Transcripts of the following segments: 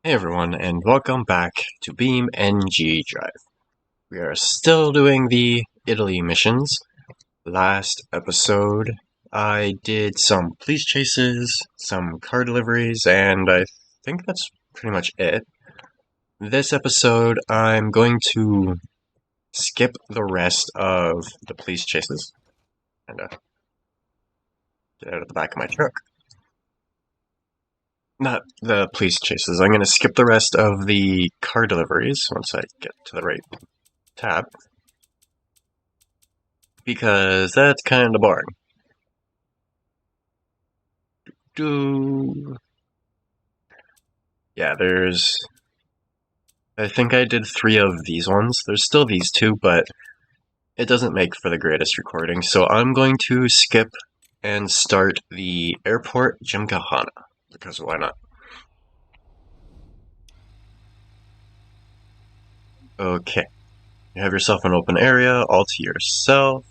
Hey everyone, and welcome back to BeamNG.drive. We are still doing the Italy missions. Last episode, I did some police chases, some car deliveries, and I think that's pretty much it. This episode, I'm going to skip the rest of the police chases and get out of the back of my truck. Not the police chases. I'm going to skip the rest of the car deliveries once I get to the right tab, because that's kind of boring. Yeah, I think I did 3 of these ones. There's still these 2, but it doesn't make for the greatest recording, so I'm going to skip and start the airport Gymkhana, because why not? Okay, you have yourself an open area all to yourself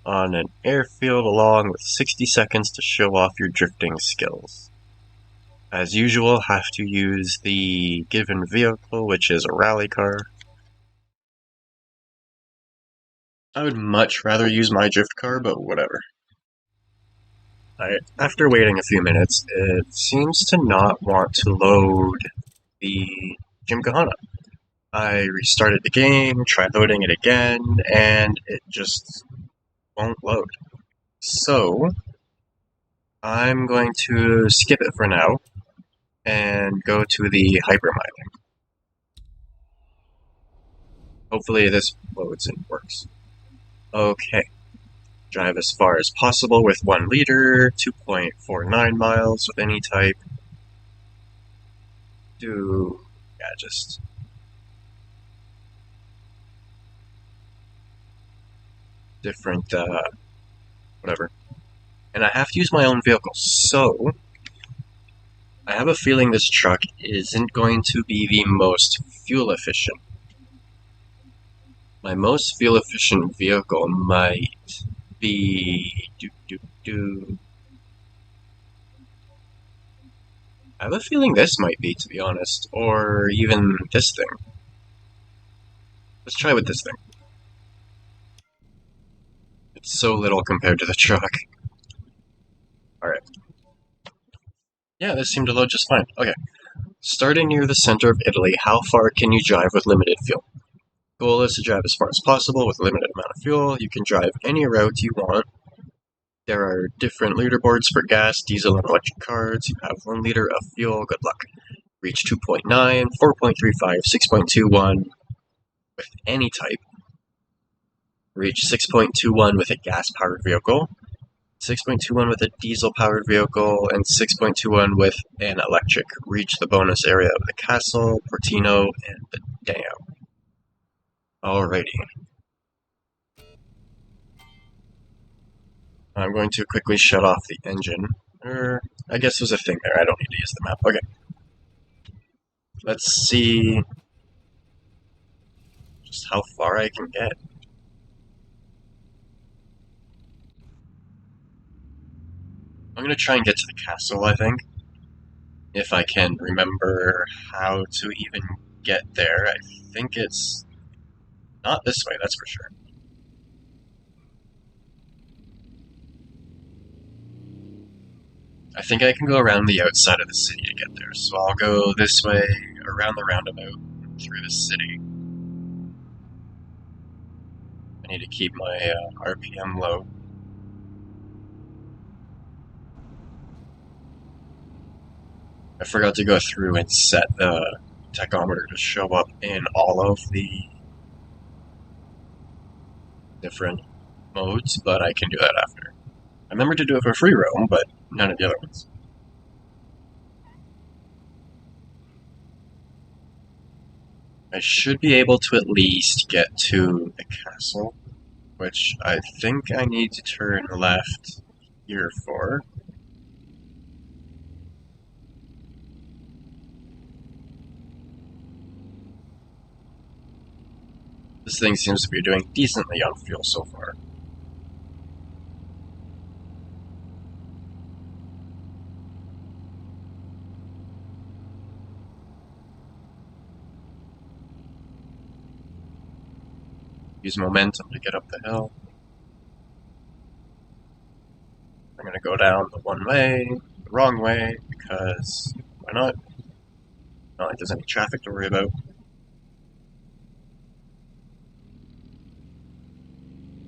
on an airfield along with 60 seconds to show off your drifting skills. As usual, have to use the given vehicle, which is a rally car. I would much rather use my drift car, but whatever. After waiting a few minutes, it seems to not want to load the Gymkhana. I restarted the game, tried loading it again, and it just won't load. So, I'm going to skip it for now and go to the hypermining. Hopefully this loads and works. Okay. Drive as far as possible with 1 liter, 2.49 miles with any type. Just different, whatever. And I have to use my own vehicle, so I have a feeling this truck isn't going to be the most fuel efficient. My most fuel efficient vehicle might be... I have a feeling this might be, to be honest, or even this thing. Let's try with this thing. It's so little compared to the truck. Alright. Yeah, this seemed to load just fine. Okay. Starting near the center of Italy, how far can you drive with limited fuel? Goal is to drive as far as possible with a limited amount of fuel. You can drive any route you want. There are different leaderboards for gas, diesel, and electric cars. You have 1 liter of fuel. Good luck. Reach 2.9, 4.35, 6.21 with any type. Reach 6.21 with a gas-powered vehicle. 6.21 with a diesel-powered vehicle, and 6.21 with an electric. Reach the bonus area of the castle, Portino, and the dam. Alrighty. I'm going to quickly shut off the engine. I guess there's a thing there. I don't need to use the map. Okay. Let's see just how far I can get. I'm going to try and get to the castle, I think. If I can remember how to even get there. I think it's not this way, that's for sure. I think I can go around the outside of the city to get there, so I'll go this way, around the roundabout, through the city. I need to keep my RPM low. I forgot to go through and set the tachometer to show up in all of the different modes, but I can do that after. I remember to do it for free roam, but none of the other ones. I should be able to at least get to the castle, which I think I need to turn left here for. This thing seems to be doing decently on fuel so far. Use momentum to get up the hill. I'm gonna go down the wrong way, because why not? Not like there's any traffic to worry about.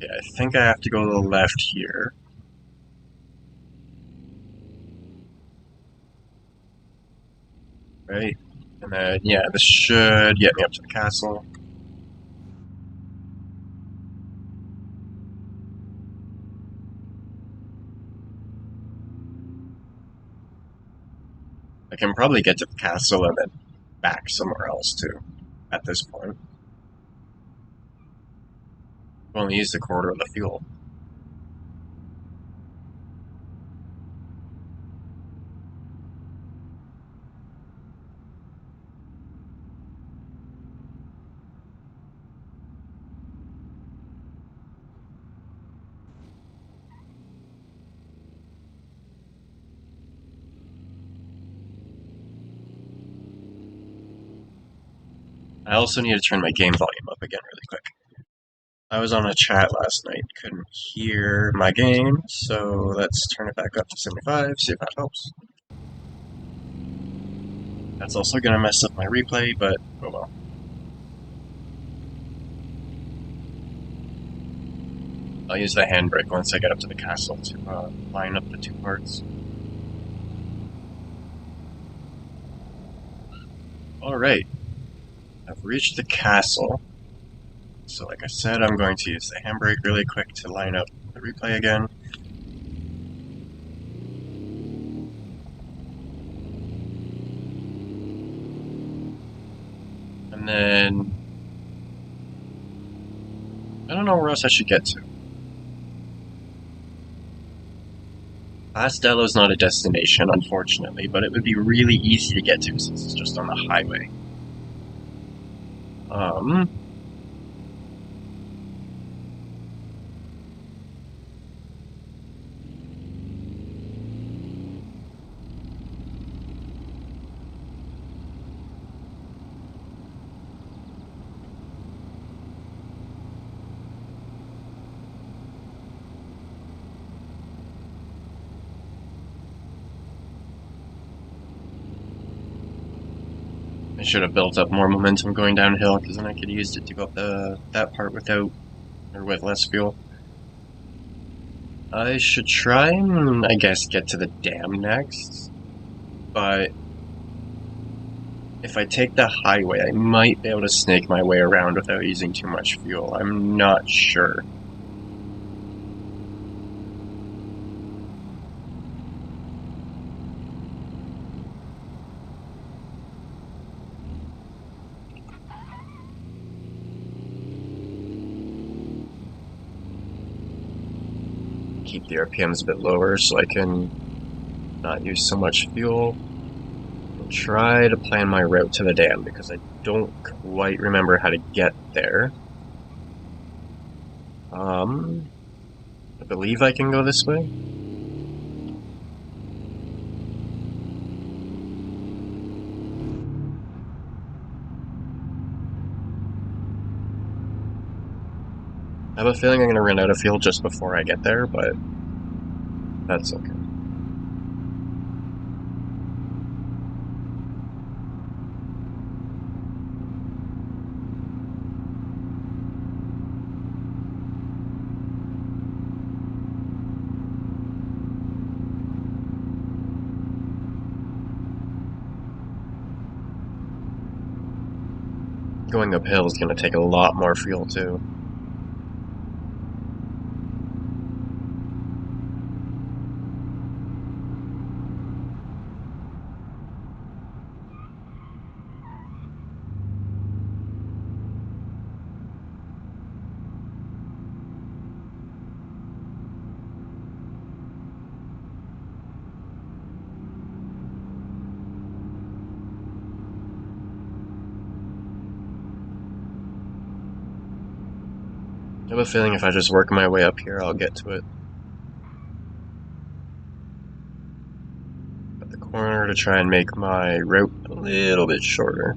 Yeah, I think I have to go to the left here. Right? And then, yeah, this should get me up to the castle. I can probably get to the castle and then back somewhere else too, at this point. I've only used a quarter of the fuel. I also need to turn my game volume up again really quick. I was on a chat last night, couldn't hear my game, so let's turn it back up to 75, see if that helps. That's also gonna mess up my replay, but oh well. I'll use the handbrake once I get up to the castle to line up the two parts. Alright, I've reached the castle. So like I said, I'm going to use the handbrake really quick to line up the replay again. And then I don't know where else I should get to. Pastello's not a destination, unfortunately, but it would be really easy to get to since it's just on the highway. I should have built up more momentum going downhill, because then I could have used it to go up that part with less fuel. I should try and, I guess, get to the dam next, but if I take the highway, I might be able to snake my way around without using too much fuel. I'm not sure. Keep the RPMs a bit lower so I can not use so much fuel. I'll try to plan my route to the dam because I don't quite remember how to get there. I believe I can go this way. I have a feeling I'm going to run out of fuel just before I get there, but that's okay. Going uphill is going to take a lot more fuel too. I have a feeling if I just work my way up here, I'll get to it. At the corner to try and make my route a little bit shorter.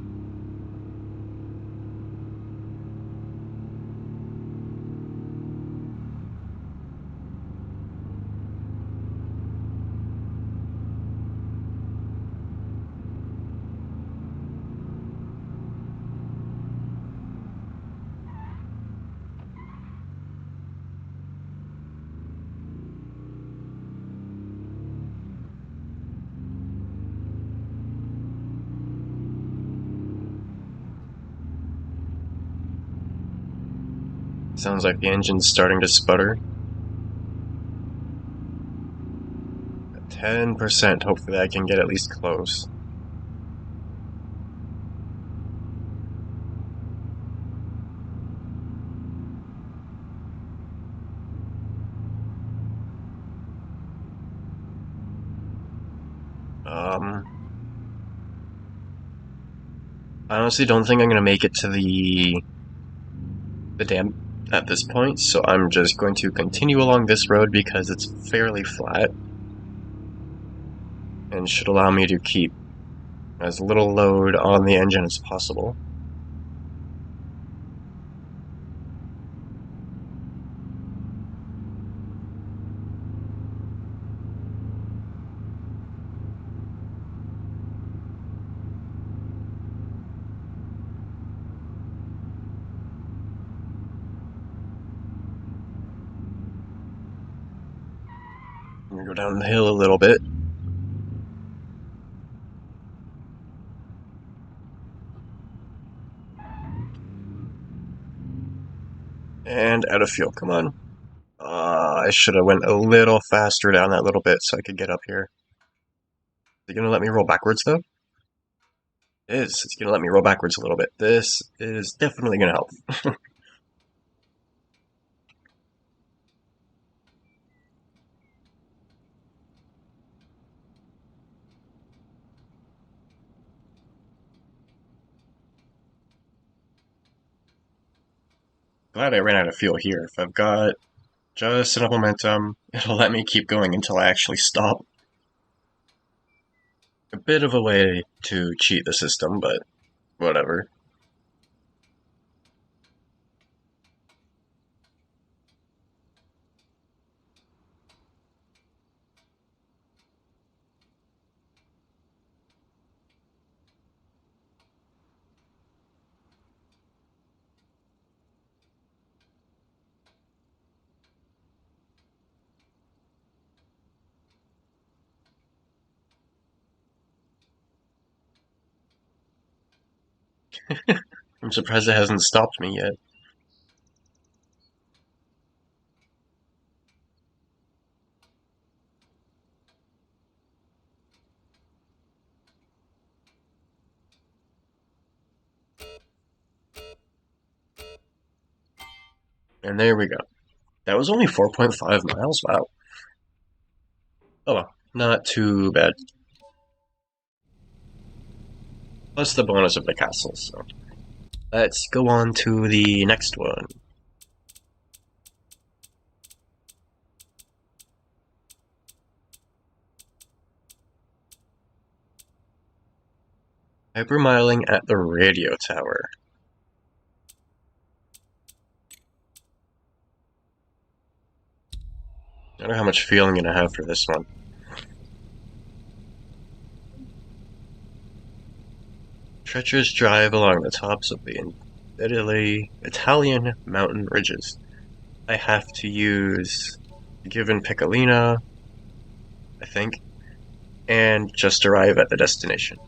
Sounds like the engine's starting to sputter. 10%, hopefully I can get at least close. I honestly don't think I'm gonna make it to the dam at this point, so I'm just going to continue along this road because it's fairly flat and should allow me to keep as little load on the engine as possible. I'm gonna go down the hill a little bit. And out of fuel, come on. I should have went a little faster down that little bit so I could get up here. Is it gonna let me roll backwards though? It is. It's gonna let me roll backwards a little bit. This is definitely gonna help. Glad I ran out of fuel here. If I've got just enough momentum, it'll let me keep going until I actually stop. A bit of a way to cheat the system, but whatever. I'm surprised it hasn't stopped me yet. And there we go. That was only 4.5 miles, wow. Oh well, not too bad. Plus the bonus of the castle, so. Let's go on to the next one. Hypermiling at the radio tower. I don't know how much fuel I'm gonna have for this one. Treacherous drive along the tops of the Italian mountain ridges. I have to use given Piccolina, I think, and just arrive at the destination.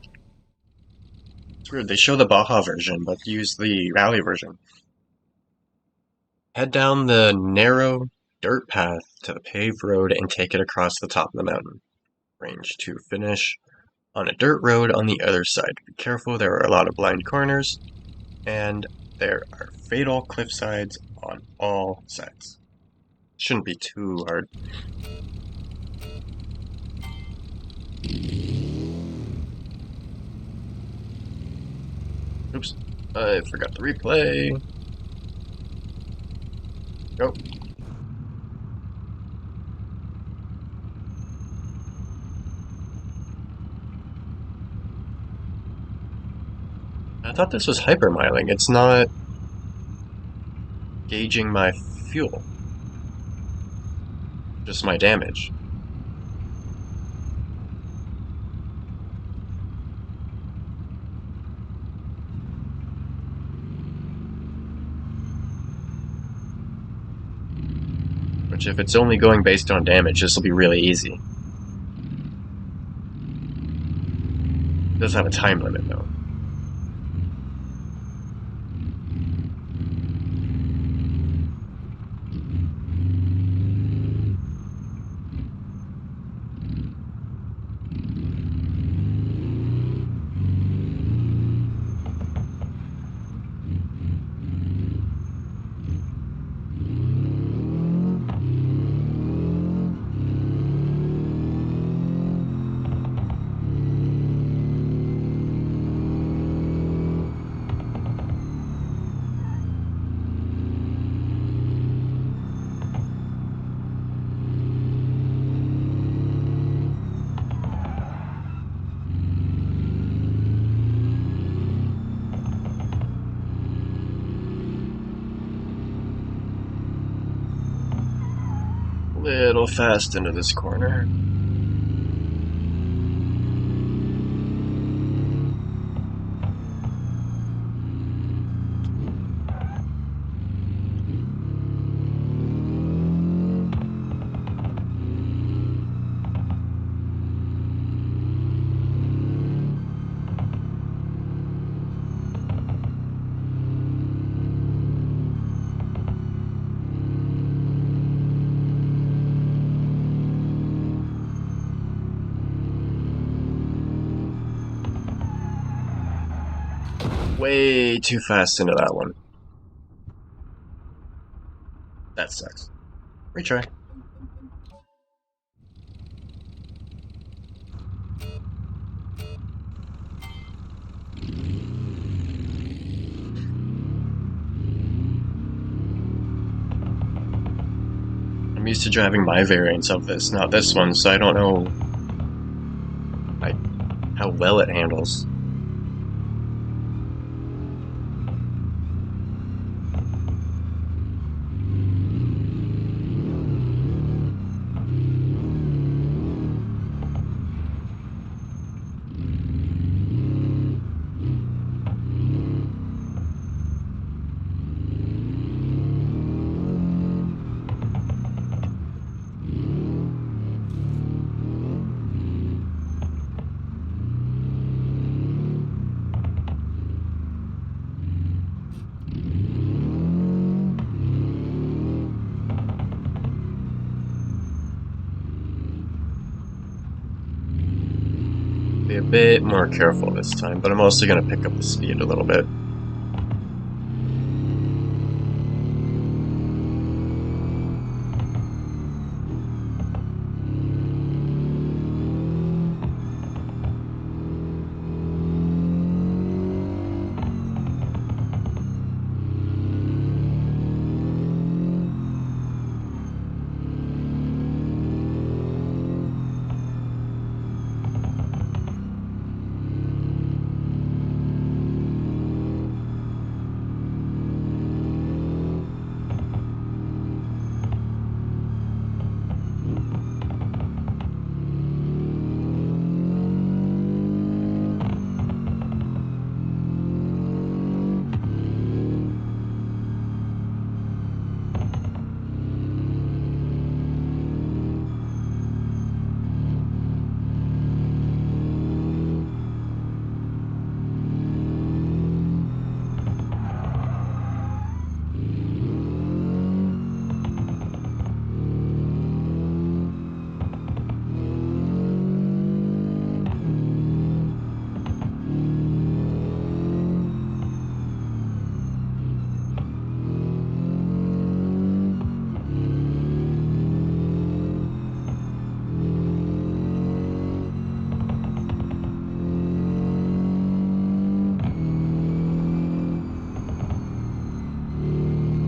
It's weird, they show the Baja version, but use the Rally version. Head down the narrow dirt path to the paved road and take it across the top of the mountain range to finish on a dirt road on the other side. Be careful, there are a lot of blind corners, and there are fatal cliff sides on all sides. Shouldn't be too hard. Oops, I forgot to replay. Go. I thought this was hypermiling. It's not gauging my fuel, just my damage. Which, if it's only going based on damage, this will be really easy. It does have a time limit, though. Little fast into this corner. Way too fast into that one. That sucks. Retry. I'm used to driving my variants of this, not this one, so I don't know how well it handles. Be a bit more careful this time, but I'm also going to pick up the speed a little bit.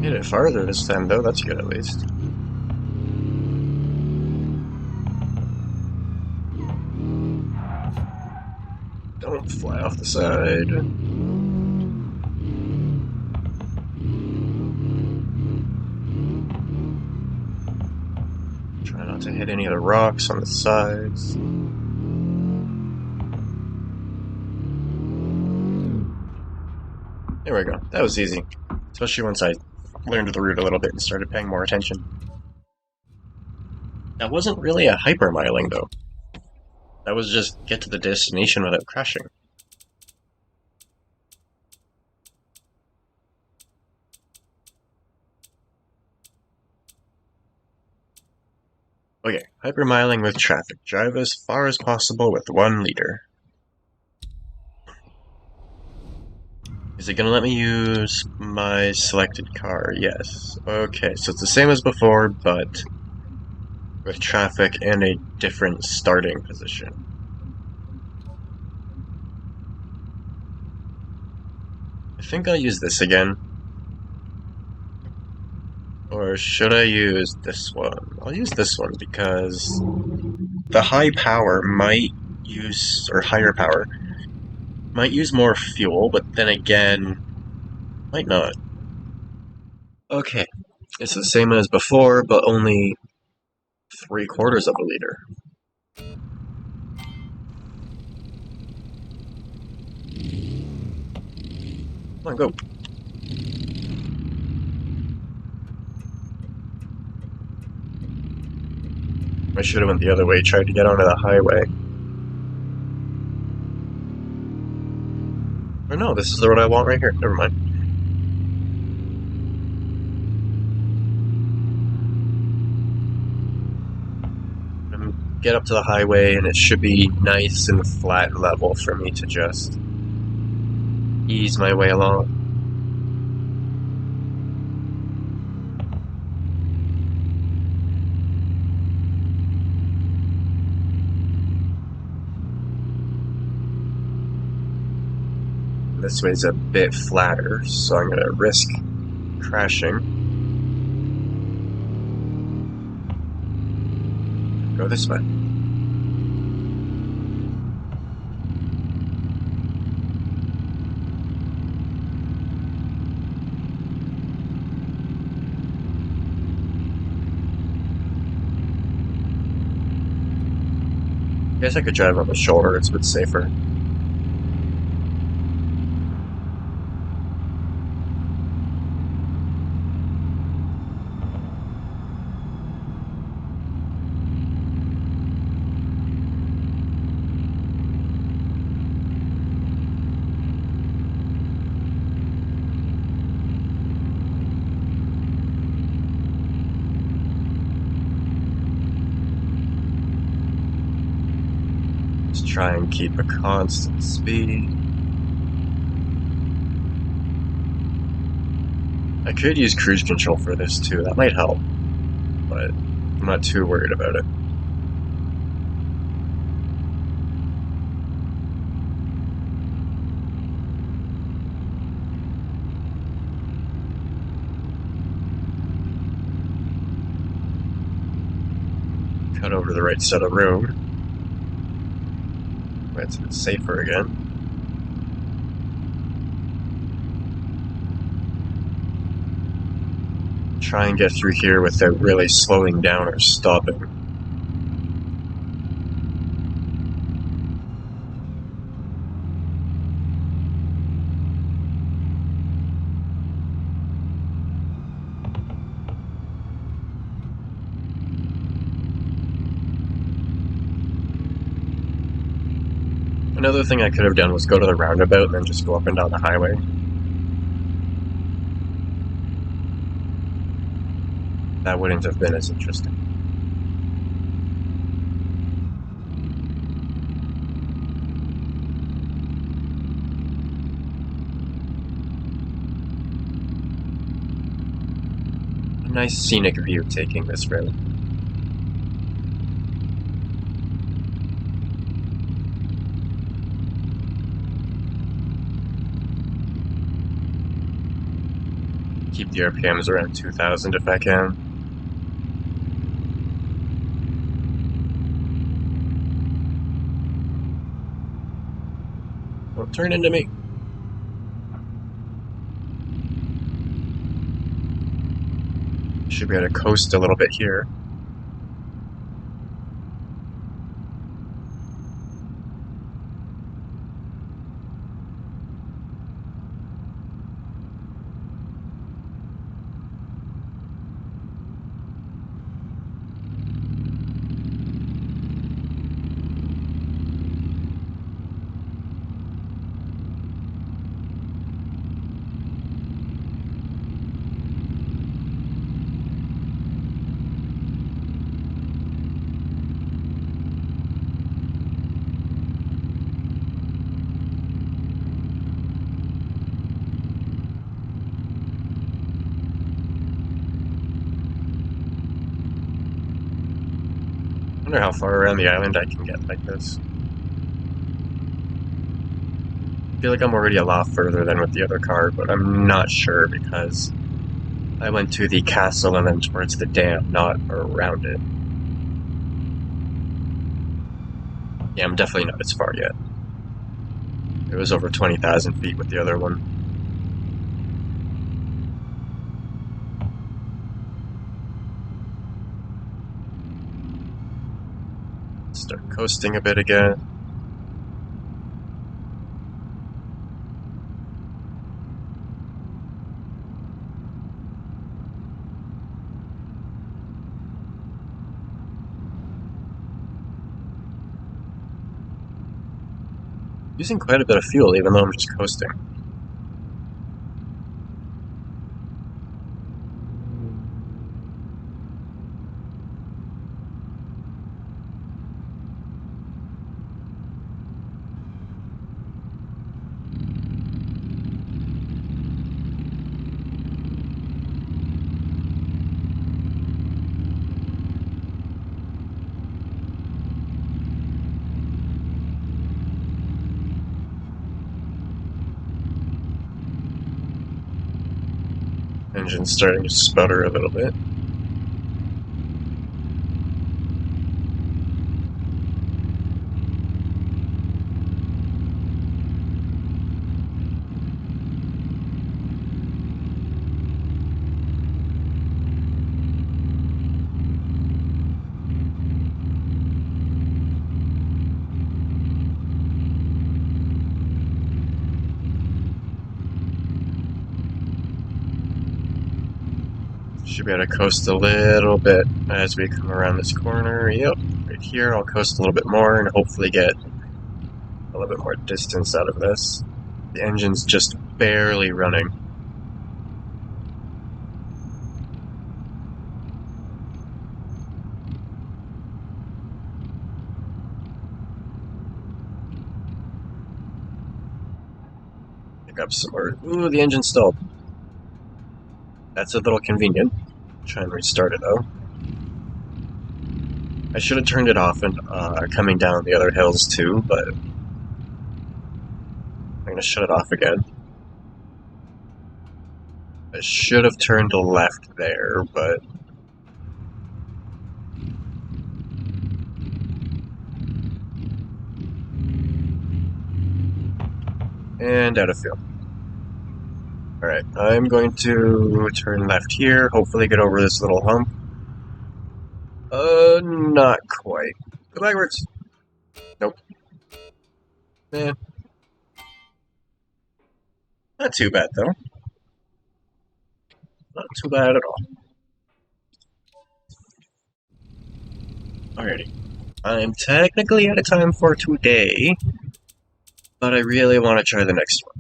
Hit it farther this time, though. That's good, at least. Don't fly off the side. Try not to hit any of the rocks on the sides. There we go. That was easy. Especially once I learned the route a little bit and started paying more attention. That wasn't really a hypermiling, though. That was just get to the destination without crashing. Okay, hypermiling with traffic. Drive as far as possible with 1 liter. Is it gonna let me use my selected car? Yes. Okay, so it's the same as before, but with traffic and a different starting position. I think I'll use this again. Or should I use this one? I'll use this one because the high power might use, or higher power, might use more fuel, but then again, might not. Okay, it's the same as before, but only 3/4 of a liter. Come on, go. I should have went the other way, tried to get onto the highway. Or no, this is the road I want right here. Never mind. Get up to the highway, and it should be nice and flat and level for me to just ease my way along. This way's a bit flatter, so I'm going to risk crashing. Go this way. I guess I could drive on the shoulder, it's a bit safer. Just try and keep a constant speed. I could use cruise control for this too, that might help, but I'm not too worried about it. Cut over to the right side of the road. It's a bit safer again. Try and get through here without really slowing down or stopping. Another thing I could have done was go to the roundabout and then just go up and down the highway. That wouldn't have been as interesting. A nice scenic view taking this road. Keep the RPMs around 2,000 if I can. Don't turn into me. Should be able to coast a little bit here. I wonder how far around the island I can get like this. I feel like I'm already a lot further than with the other car, but I'm not sure because I went to the castle and then towards the dam, not around it. Yeah, I'm definitely not as far yet. It was over 20,000 feet with the other one. coasting a bit again. Using quite a bit of fuel, even though I'm just coasting. Engine's starting to sputter a little bit. Should be able to coast a little bit as we come around this corner. Yep, right here I'll coast a little bit more and hopefully get a little bit more distance out of this. The engine's just barely running. Pick up some more. Ooh, the engine stalled. That's a little convenient. Try and restart it though. I should have turned it off and coming down the other hills too, but I'm gonna shut it off again. I should have turned left there, but and out of fuel. Alright, I'm going to turn left here, hopefully get over this little hump. Not quite. Go backwards. Nope. Eh. Not too bad, though. Not too bad at all. Alrighty. I'm technically out of time for today, but I really want to try the next one.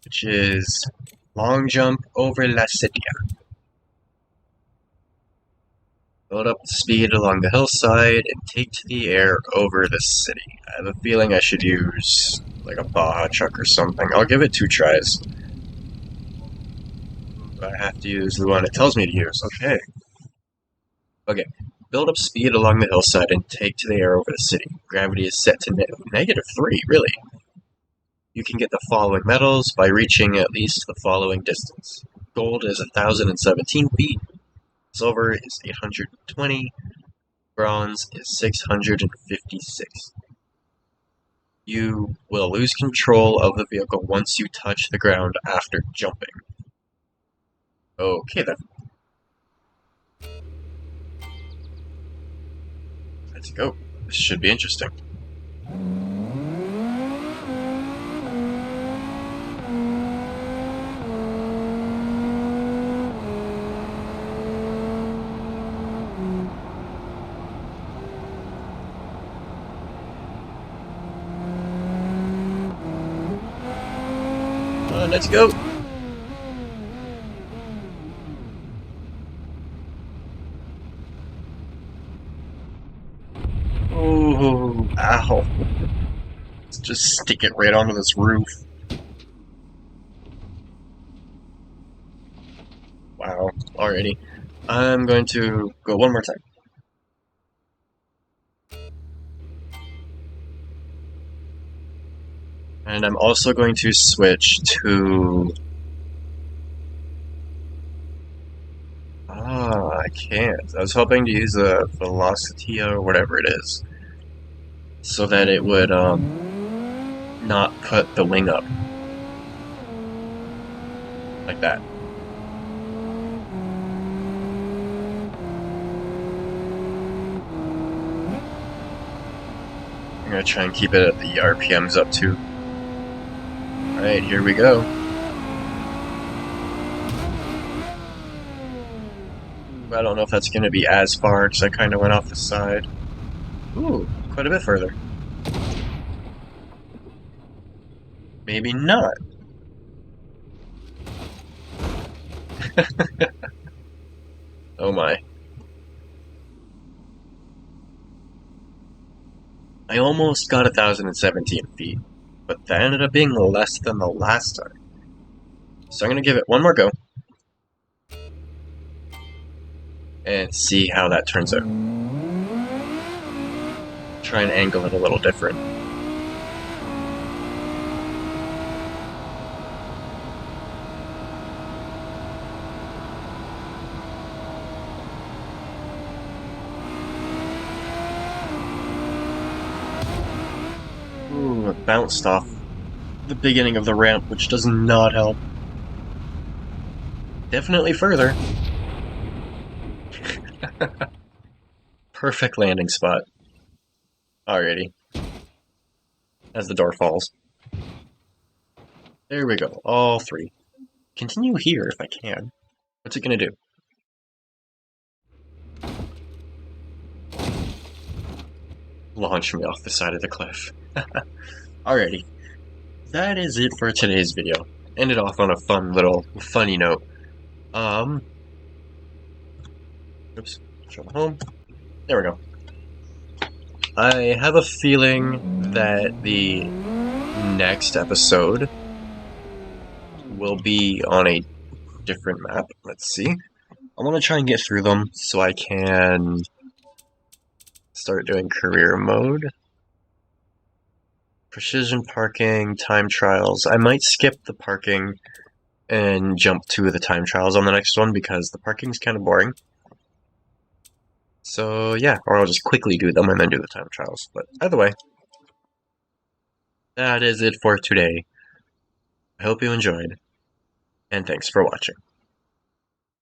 Which is long jump over La Citia. Build up the speed along the hillside and take to the air over the city. I have a feeling I should use like a Baja truck or something. I'll give it 2 tries. But I have to use the one it tells me to use. Okay. Build up speed along the hillside and take to the air over the city. Gravity is set to -3, really. You can get the following medals by reaching at least the following distance. Gold is 1,017 feet. Silver is 820. Bronze is 656. You will lose control of the vehicle once you touch the ground after jumping. Okay then. Let's go. This should be interesting. Let's go. Oh, ow. Let's just stick it right onto this roof. Wow, alrighty. I'm going to go one more time. And I'm also going to switch to... I can't. I was hoping to use a velocity or whatever it is, so that it would not put the wing up like that. I'm gonna try and keep it at the RPMs up too. Alright, here we go. I don't know if that's gonna be as far, because I kinda went off the side. Ooh, quite a bit further. Maybe not. Oh my. I almost got 1,017 feet, but that ended up being less than the last time. So I'm gonna give it one more go and see how that turns out. Try and angle it a little different. Ooh, it bounced off the beginning of the ramp, which does not help. Definitely further. Perfect landing spot. Alrighty. As the door falls. There we go, all three. Continue here if I can. What's it gonna do? Launch me off the side of the cliff. Alrighty. That is it for today's video. Ended off on a funny note. Oops, show home. There we go. I have a feeling that the next episode will be on a different map. Let's see. I want to try and get through them so I can start doing career mode. Precision parking, time trials. I might skip the parking and jump to the time trials on the next one because the parking's kind of boring. So yeah, or I'll just quickly do them and then do the time trials. But either way, that is it for today. I hope you enjoyed, and thanks for watching.